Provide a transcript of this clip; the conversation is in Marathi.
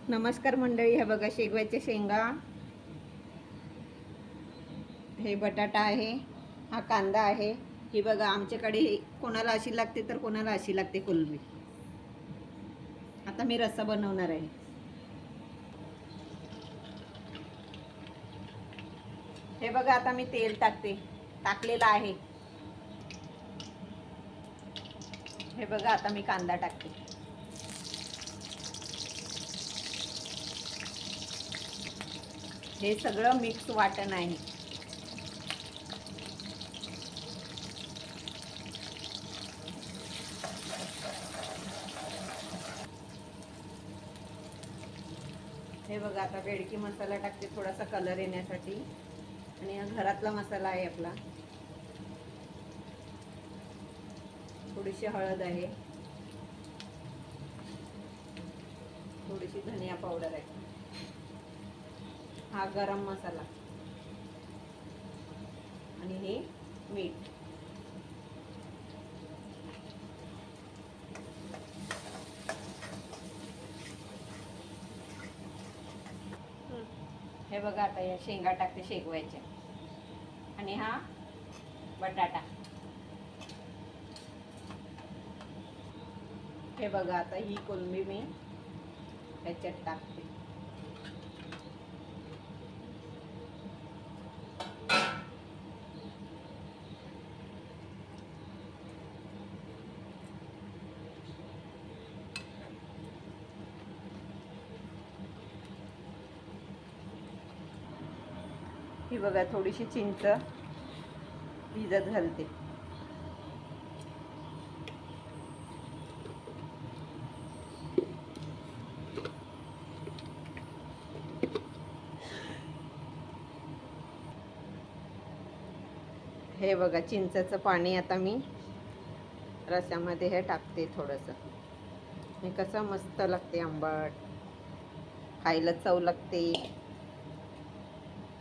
नमस्कार मंडळी, हे बघा शेगवाच्या शेंगा, हे बटाटा आहे, हा कांदा आहे. ही बघा आमच्याकडे कोणाला अशी लागते तर कोणाला अशी लागते कोलंबी. आता मी रस्सा बनवणार आहे. हे बघा आता मी तेल टाकलेलं आहे. हे बघा आता मी कांदा टाकते. हे सगळं मिक्स वाटण आहे. हे बघा आता बेडकी मसाला टाकते थोडासा कलर येण्यासाठी, आणि हा घरातला मसाला आहे आपला. थोडीशी हळद आहे, थोडीशी धनिया पावडर आहे, हा गरम मसाला, आणि हे मीठ. हे बघा आता या शेंगा टाकते शेगवायच्या, आणि हा बटाटा. हे बघा आता ही कोलंबी मी ह्याच्यात टाकते. ही बघा थोडीशी चिंच भिजत घालते. हे बघा चिंचेचं पाणी आता मी रस्स्यामध्ये हे टाकते थोडंसं. हे कसं मस्त लागते, आंबट, खायला चव लागते.